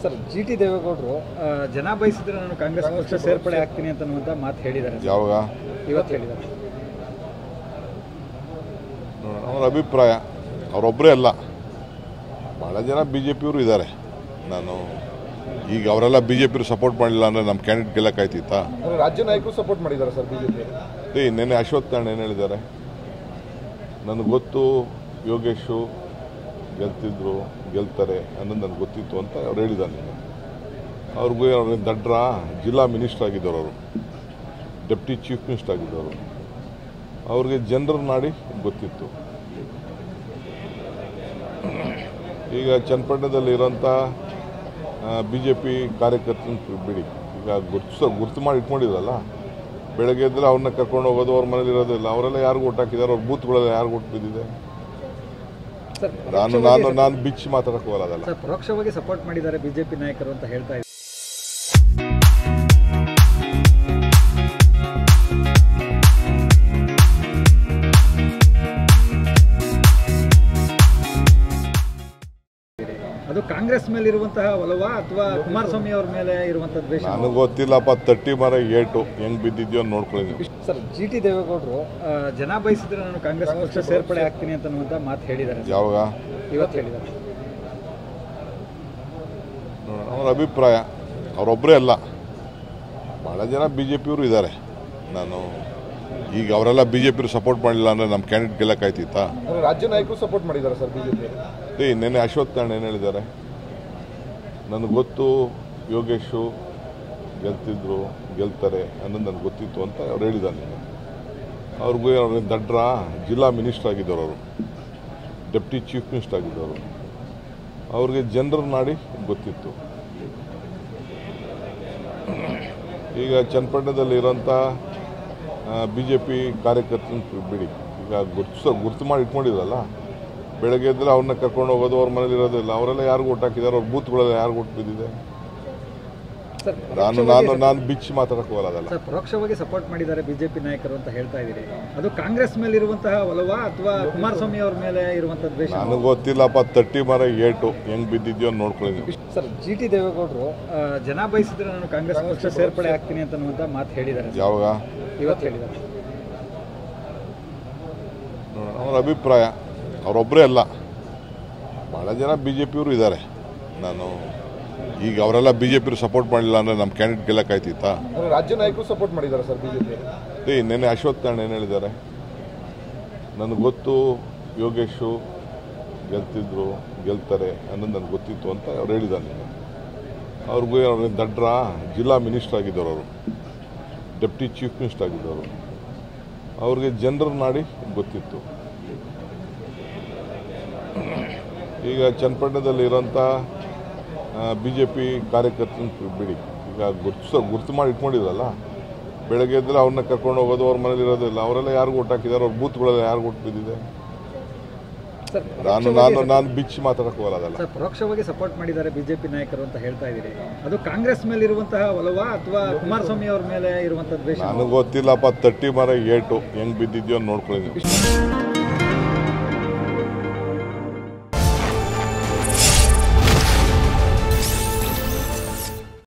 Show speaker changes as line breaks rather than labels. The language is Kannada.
ಸರ್ ಜಿಟಿ ದೇವೇಗೌಡರು ಜನ ಬಯಸಿದ್ರೆ ನಾನು ಕಾಂಗ್ರೆಸ್ ಪಕ್ಷ ಸೇರ್ಪಡೆ ಆಗ್ತೀನಿ ಅಂತ ಮಾತು ಹೇಳಿದ್ದಾರೆ.
ಯಾವಾಗ?
ಇವತ್ತು ಹೇಳಿದ್ದಾರೆ.
ಅವರ ಅಭಿಪ್ರಾಯ, ಅವರೊಬ್ಬರೇ ಅಲ್ಲ, ಭಾಳ ಜನ ಬಿ ಜೆ ಪಿಯವರು ಇದ್ದಾರೆ. ನಾನು ಈಗ ಅವರೆಲ್ಲ ಬಿ ಜೆ ಪಿ ಸಪೋರ್ಟ್ ಮಾಡಲಿಲ್ಲ ಅಂದರೆ ನಮ್ಮ ಕ್ಯಾಂಡಿಡೇಟ್ ಗೆಲ್ಲಕ್ಕಾಯ್ತಿತ್ತಾ?
ರಾಜ್ಯ ನಾಯಕರು ಸಪೋರ್ಟ್ ಮಾಡಿದ್ದಾರೆ ಸರ್ ಬಿಜೆಪಿ.
ನಿನ್ನೆ ಅಶ್ವತ್ಥ ನಾರಾಯಣ ಏನು ಹೇಳಿದ್ದಾರೆ? ನನಗೆ ಗೊತ್ತು ಯೋಗೇಶು ಗೆಲ್ತಿದ್ರು, ಗೆಲ್ತಾರೆ ಅನ್ನೋದು ನನಗೆ ಗೊತ್ತಿತ್ತು ಅಂತ ಅವ್ರು ಹೇಳಿದ್ದಾರೆ. ಅವ್ರಿಗೆ ದಡ್ರ ಜಿಲ್ಲಾ ಮಿನಿಸ್ಟರ್ ಆಗಿದ್ದವರು, ಅವರು ಡೆಪ್ಟಿ ಚೀಫ್ ಮಿನಿಸ್ಟರ್ ಆಗಿದ್ದವರು, ಅವ್ರಿಗೆ ಜನರ ನಾಡಿ ಗೊತ್ತಿತ್ತು. ಈಗ ಚನ್ನಪಟ್ಟಣದಲ್ಲಿ ಇರೋಂಥ ಬಿ ಜೆ ಪಿ ಕಾರ್ಯಕರ್ತನ ಬಿಡಿ, ಈಗ ಗುರ್ತು ಮಾಡಿ ಇಟ್ಕೊಂಡಿದ್ರಲ್ಲ, ಬೆಳಗ್ಗೆ ಇದ್ದರೆ ಅವ್ರನ್ನ ಕರ್ಕೊಂಡು ಹೋಗೋದು, ಅವ್ರ ಮನೇಲಿ ಇರೋದಿಲ್ಲ, ಅವರೆಲ್ಲ ಯಾರಿಗೂ ಓಟ್ ಹಾಕಿದ್ದಾರೆ, ಅವ್ರ ಬೂತ್ಗಳೆಲ್ಲ ಯಾರಿಗೂ ಓಟ್ ಬಿದ್ದಿದೆ. ನಾನು ಬಿಚ್ಚಿ ಮಾತಾಡಕ್ಕೆ ಹೋಗಲ್ಲ. ಅದಲ್ಲ,
ಪರೋಕ್ಷವಾಗಿ ಸಪೋರ್ಟ್ ಮಾಡಿದ್ದಾರೆ ಬಿಜೆಪಿ ನಾಯಕರು ಅಂತ ಹೇಳ್ತಾ ಇದ್ದಾರೆ. ಅದು ಕಾಂಗ್ರೆಸ್ ಮೇಲೆ ಇರುವಂತಹ ಒಲವ ಅಥವಾ ಕುಮಾರಸ್ವಾಮಿ ಅವರ ಮೇಲೆ ಇರುವಂತಹ ದ್ವೇಷ?
ನನಗೆ ಗೊತ್ತಿಲ್ಲಪ್ಪ. ತಟ್ಟಿ ಮರ ಏಟು ಹೆಂಗ್ ಬಿದ್ದಿದ್ಯೋ ನೋಡ್ಕೊಳ್ಳಿ.
ಸರ್ ಜಿಟಿ ದೇವೇಗೌಡರು ಜನ ಬಯಸಿದ್ರೆ ನಾನು ಕಾಂಗ್ರೆಸ್ ಪಕ್ಷ ಸೇರ್ಪಡೆ ಆಗ್ತೀನಿ ಅಂತ ಮಾತು ಹೇಳಿದ್ದಾರೆ.
ಯಾವಾಗ?
ಇವತ್ತು ಹೇಳಿದ್ದಾರೆ.
ಅವರ ಅಭಿಪ್ರಾಯ, ಅವರೊಬ್ಬರೇ ಅಲ್ಲ, ಭಾಳ ಜನ ಬಿ ಜೆ ಪಿಯವರು ಇದ್ದಾರೆ. ನಾನು ಈಗ ಅವರೆಲ್ಲ ಬಿ ಜೆ ಪಿ ಸಪೋರ್ಟ್ ಮಾಡಲಿಲ್ಲ ಅಂದರೆ ನಮ್ಮ ಕ್ಯಾಂಡಿಡೇಟ್ ಗೆಲ್ಲಕ್ಕಾಯ್ತಿತ್ತಾ?
ರಾಜ್ಯ ನಾಯಕರು ಸಪೋರ್ಟ್ ಮಾಡಿದ್ದಾರೆ ಸರ್ ಬಿಜೆಪಿ.
ನಿನ್ನೆ ಅಶ್ವತ್ಥ ನಾರಾಯಣ ಏನು ಹೇಳಿದ್ದಾರೆ? ನನಗೆ ಗೊತ್ತು ಯೋಗೇಶು ಗೆಲ್ತಿದ್ರು, ಗೆಲ್ತಾರೆ ಅನ್ನೋದು ನನಗೆ ಗೊತ್ತಿತ್ತು ಅಂತ ಅವ್ರು ಹೇಳಿದ್ದಾರೆ. ಅವ್ರಿಗೆ ದಡ್ರ ಜಿಲ್ಲಾ ಮಿನಿಸ್ಟರ್ ಆಗಿದ್ದವರು, ಅವರು ಡೆಪ್ಟಿ ಚೀಫ್ ಮಿನಿಸ್ಟರ್ ಆಗಿದ್ದವರು, ಅವ್ರಿಗೆ ಜನರ ನಾಡಿ ಗೊತ್ತಿತ್ತು. ಈಗ ಚನ್ನಪಟ್ಟಣದಲ್ಲಿ ಇರೋಂಥ ಬಿ ಜೆ ಪಿ ಕಾರ್ಯಕರ್ತನ ಬಿಡಿ, ಈಗ ಗುರ್ತು ಮಾಡಿ ಇಟ್ಕೊಂಡಿದ್ರಲ್ಲ, ಬೆಳಗ್ಗೆ ಇದ್ದರೆ ಅವ್ರನ್ನ ಕರ್ಕೊಂಡು ಹೋಗೋದು, ಅವ್ರ ಮನೇಲಿ ಇರೋದಿಲ್ಲ, ಅವರೆಲ್ಲ ಯಾರಿಗೂ ಓಟ್ ಹಾಕಿದ್ದಾರೆ, ಅವ್ರ ಬೂತ್ಗಳೆಲ್ಲ ಯಾರಿಗೂ ಓಟ್ ಬಿದ್ದಿದೆ. ನಾನು ಬಿಚ್ಚಿ ಮಾತಾಡಕ್ಕೆ ಹೋಗಲ್ಲ. ಅದಲ್ಲ,
ಪರೋಕ್ಷವಾಗಿ ಸಪೋರ್ಟ್ ಮಾಡಿದ್ದಾರೆ ಬಿಜೆಪಿ ನಾಯಕರು ಅಂತ ಹೇಳ್ತಾ ಇದ್ದೀರಿ. ಅದು ಕಾಂಗ್ರೆಸ್ ಮೇಲೆ ಇರುವಂತಹ ಒಲವ ಅಥವಾ ಕುಮಾರಸ್ವಾಮಿ ಅವರ ಮೇಲೆ ಇರುವಂತಹ ದ್ವೇಷ?
ನನಗೆ ಗೊತ್ತಿಲ್ಲಪ್ಪ. ತಟ್ಟಿ ಮರ ಏಟು ಹೆಂಗ್ ಬಿದ್ದಿದ್ಯೋ ನೋಡ್ಕೊಳ್ಳಿ.
ಸರ್ ಜಿಟಿ ದೇವೇಗೌಡರು ಜನ ಬಯಸಿದ್ರೆ ನಾನು ಕಾಂಗ್ರೆಸ್ ಪಕ್ಷ ಸೇರ್ಪಡೆ ಆಗ್ತೀನಿ ಅಂತ ಮಾತು ಹೇಳಿದ್ದಾರೆ.
ಯಾವಾಗ?
ಇವತ್ತು ಹೇಳಿದ್ದಾರೆ.
ಅವರ ಅಭಿಪ್ರಾಯ, ಅವರೊಬ್ಬರೇ ಅಲ್ಲ, ಭಾಳ ಜನ ಬಿ ಜೆ ಪಿಯವರು ಇದ್ದಾರೆ. ನಾನು ಈಗ ಅವರೆಲ್ಲ ಬಿ ಜೆ ಪಿ ಸಪೋರ್ಟ್ ಮಾಡಲಿಲ್ಲ ಅಂದರೆ ನಮ್ಮ ಕ್ಯಾಂಡಿಡೇಟ್ ಗೆಲ್ಲಕ್ಕಾಯ್ತಿತ್ತಾ?
ರಾಜ್ಯ ನಾಯಕರು ಸಪೋರ್ಟ್ ಮಾಡಿದ್ದಾರೆ ಸರ್ ಬಿಜೆಪಿ.
ನಿನ್ನೆ ಅಶ್ವತ್ಥ ನಾರಾಯಣ ಏನು ಹೇಳಿದ್ದಾರೆ? ನನಗೆ ಗೊತ್ತು ಯೋಗೇಶು ಗೆಲ್ತಿದ್ರು, ಗೆಲ್ತಾರೆ ಅನ್ನೋದು ನನಗೆ ಗೊತ್ತಿತ್ತು ಅಂತ ಅವ್ರು ಹೇಳಿದ್ದಾರೆ. ಅವ್ರಿಗೆ ದಡ್ರ ಜಿಲ್ಲಾ ಮಿನಿಸ್ಟರ್ ಆಗಿದ್ದವರು, ಅವರು ಡೆಪ್ಟಿ ಚೀಫ್ ಮಿನಿಸ್ಟರ್ ಆಗಿದ್ದವರು, ಅವ್ರಿಗೆ ಜನರ ನಾಡಿ ಗೊತ್ತಿತ್ತು. ಈಗ ಚನ್ನಪಟ್ಟಣದಲ್ಲಿ ಇರೋಂಥ ಬಿ ಜೆ ಪಿ ಕಾರ್ಯಕರ್ತನ ಬಿಡಿ, ಈಗ ಗುರ್ತು ಮಾಡಿ ಇಟ್ಕೊಂಡಿದ್ರಲ್ಲ, ಬೆಳಗ್ಗೆ ಇದ್ದರೆ ಅವ್ರನ್ನ ಕರ್ಕೊಂಡು ಹೋಗೋದು, ಅವ್ರ ಮನೇಲಿ ಇರೋದಿಲ್ಲ, ಅವರೆಲ್ಲ ಯಾರಿಗೂ ಓಟ್ ಹಾಕಿದ್ದಾರೆ, ಅವ್ರ ಬೂತ್ಗಳೆಲ್ಲ ಯಾರಿಗೂ ಓಟ್ ಬಿದ್ದಿದೆ. ನಾನು ಬಿಚ್ಚಿ ಮಾತಾಡಕ್ಕೆ ಹೋಗಲ್ಲ. ಅದಲ್ಲ,
ಪರೋಕ್ಷವಾಗಿ ಸಪೋರ್ಟ್ ಮಾಡಿದ್ದಾರೆ ಬಿಜೆಪಿ ನಾಯಕರು ಅಂತ ಹೇಳ್ತಾ ಇದ್ದೀರಿ. ಅದು ಕಾಂಗ್ರೆಸ್ ಮೇಲೆ ಇರುವಂತಹ ಒಲವ ಅಥವಾ ಕುಮಾರಸ್ವಾಮಿ ಅವರ ಮೇಲೆ ಇರುವಂತಹ ದ್ವೇಷ?
ನನಗೆ ಗೊತ್ತಿಲ್ಲಪ್ಪ. ತಟ್ಟಿ ಮರ ಏಟು ಹೆಂಗ್ ಬಿದ್ದಿದ್ಯೋ ನೋಡ್ಕೊಳ್ಳಿ.